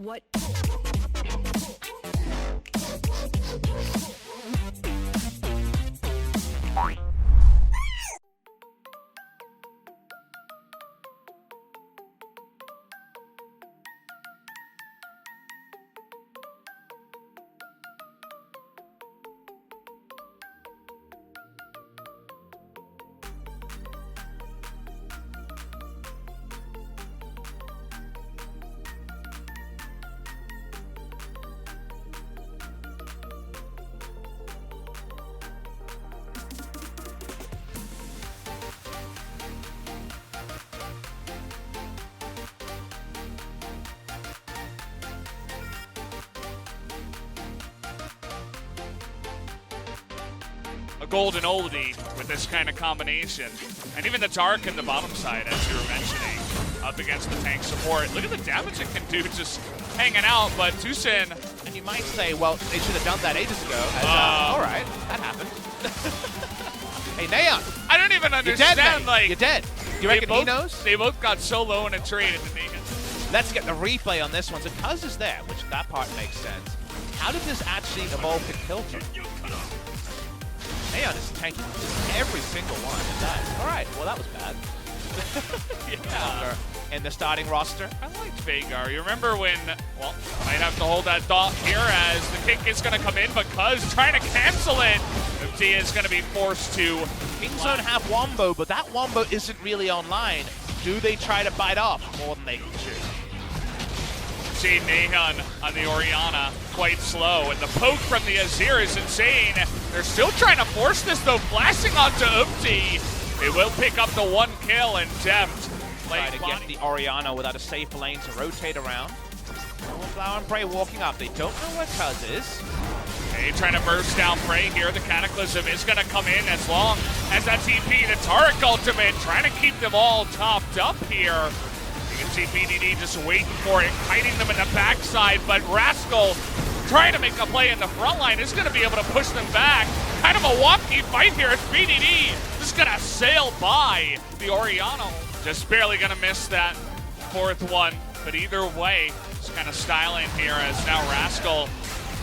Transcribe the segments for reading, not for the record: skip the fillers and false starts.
What? A golden oldie with this kind of combination. And even the Dark in the bottom side, as you were mentioning, up against the tank support. Look at the damage it can do just hanging out, but Tucson... And you might say, well, they should have done that ages ago. All right, that happened. Hey, Naehyun! I don't even understand, You're dead, like... You're dead. You reckon he knows? They both got so low in a trade into Naehyun. Let's get the replay on this one. So Cuz is there, which that part makes sense. How did this actually evolve to kill him? Naehyun is tanking just every single one of that. All right, well, that was bad. Yeah. In the starting roster. I liked Vhagar. You remember when, well, might have to hold that thought here as the kick is going to come in, but Cuz trying to cancel it. T is going to be forced to. Kingzone have Wombo, but that Wombo isn't really online. Do they try to bite off more than they can chew? See Naehyun on the Orianna quite slow, and the poke from the Azir is insane. They're still trying to force this though, flashing onto Umti. They will pick up the one kill, and Deft try to get the Orianna without a safe lane to rotate around. Flower and Prey walking up. They don't know where Cuz is. Okay, trying to burst down Prey here. The Cataclysm is going to come in as long as that TP. The Taric ultimate trying to keep them all topped up here. You can see BDD just waiting for it, kiting them in the backside, but Rascal trying to make a play in the front line is going to be able to push them back. Kind of a wonky fight here. It's BDD just going to sail by the Orianna. Just barely going to miss that fourth one, but either way, just kind of styling here as now Rascal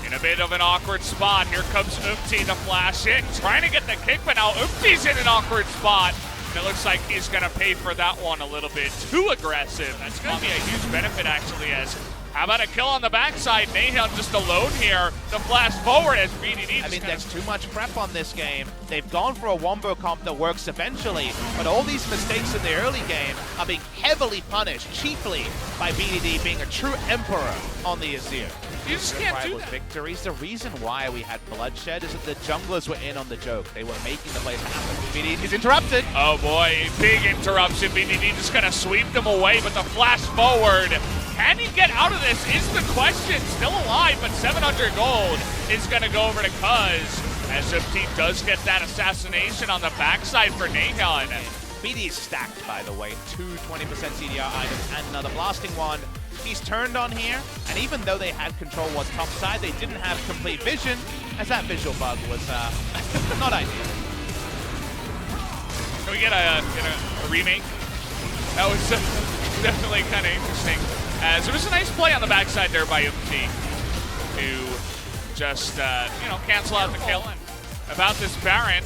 in a bit of an awkward spot. Here comes Umti to flash in, trying to get the kick, but now Umti's in an awkward spot. And it looks like he's going to pay for that one a little bit too aggressive. That's going to be a huge benefit, actually, as how about a kill on the backside? Naehyun just alone here to flash forward as BDD. I mean, there's too much prep on this game. They've gone for a Wombo comp that works eventually, but all these mistakes in the early game are being heavily punished, chiefly by BDD being a true emperor on the Azir. You just can't do that. Victories. The reason why we had bloodshed is that the junglers were in on the joke. They were making the plays happen. BDD is interrupted. Oh boy, big interruption. BDD just gonna sweep them away, but the flash forward. Can he get out of this is the question. Still alive, but 700 gold is gonna go over to Cuz. As Umti does get that assassination on the backside for Naehyun. BD is stacked, by the way. 2 20% CDR items and another blasting one. He's turned on here, and even though they had control was top side, they didn't have complete vision, as that visual bug was not ideal. Can we get a remake? That was definitely kind of interesting. As it was a nice play on the backside there by Umti to just, cancel out the kill. And about this Baron,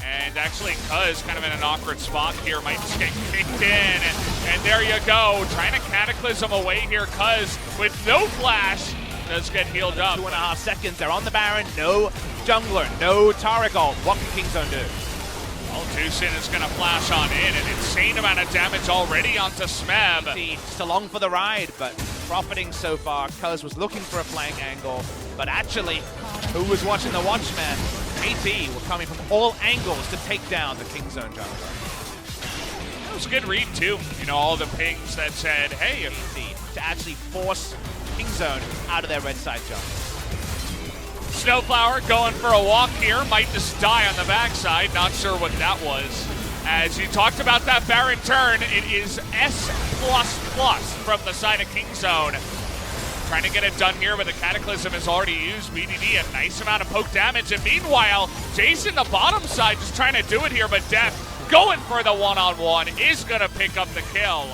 and actually Cuz kind of in an awkward spot here, might just get kicked in, and there you go, trying to Cataclysm away here. Cuz with no flash does get healed up. 2.5 seconds, they're on the Baron, no jungler, no Taric ult. What can Kingzone do? Well, Tucson is going to flash on in, an insane amount of damage already onto Smeb. Just along for the ride, but profiting so far. Cuz was looking for a flank angle, but actually, who was watching the Watchman? KT were coming from all angles to take down the Kingzone jungler. That was a good read too. All the pings that said, hey, to actually force Kingzone out of their red side jungle. Snowflower going for a walk here, might just die on the backside, not sure what that was. As you talked about that Baron turn, it is S++ from the side of Kingzone. Trying to get it done here, but the Cataclysm has already used. BDD a nice amount of poke damage, and meanwhile, Jason, the bottom side, just trying to do it here, but Deft going for the one-on-one is going to pick up the kill.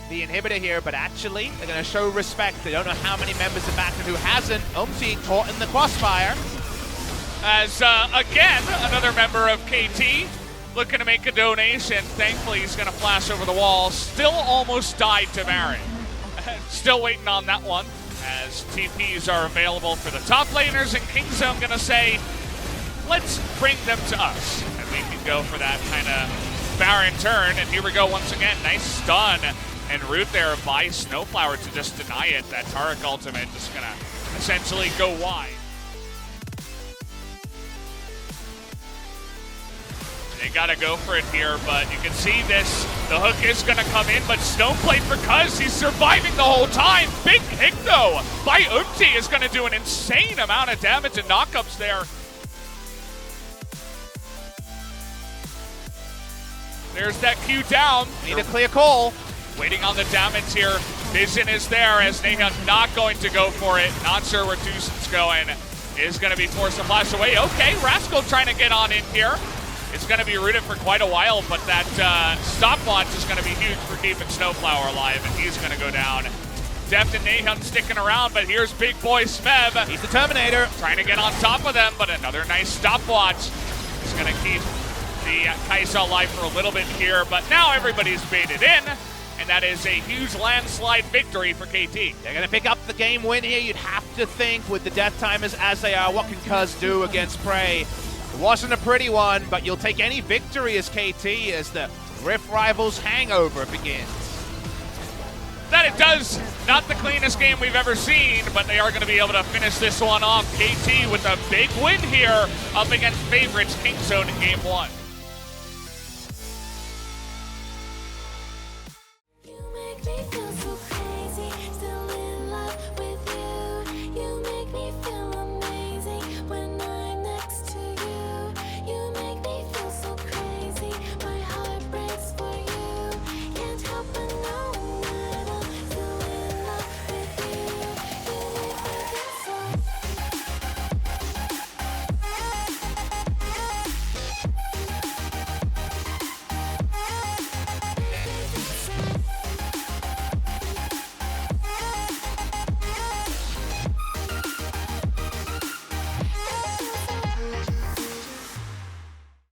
the inhibitor here, but actually, they're going to show respect. They don't know how many members have backed and who hasn't. Umti caught in the crossfire. As, again, another member of KT looking to make a donation. Thankfully, he's going to flash over the wall. Still almost died to Baron. Still waiting on that one, as TPs are available for the top laners, and KingZone going to say, let's bring them to us. And we can go for that kind of Baron turn. And here we go once again. Nice stun and root there by Snowflower to just deny it. That Taric ultimate just going to essentially go wide. They gotta go for it here, but you can see this. The hook is gonna come in, but Snowflake for Cuz, he's surviving the whole time. Big pick though by Umti is gonna do an insane amount of damage and knockups there. There's that Q down. Need a clear call. Waiting on the damage here. Vision is there as Naehyun not going to go for it. Not sure where Tucson's going. Is gonna be forced to flash away. Okay, Rascal trying to get on in here. It's going to be rooted for quite a while, but that stopwatch is going to be huge for keeping Snowflower alive, and he's going to go down. Deft and Naehyun sticking around, but here's big boy Smeb. He's the Terminator. Trying to get on top of them, but another nice stopwatch. He's going to keep the Kai'Sa alive for a little bit here, but now everybody's baited in, and that is a huge landslide victory for KT. They're going to pick up the game win here. You'd have to think, with the death timers as they are, what can Cuz do against Prey? It wasn't a pretty one, but you'll take any victory as KT as the Rift Rivals hangover begins. That it does. Not the cleanest game we've ever seen, but they are going to be able to finish this one off. KT with a big win here up against favorites KingZone in Game 1.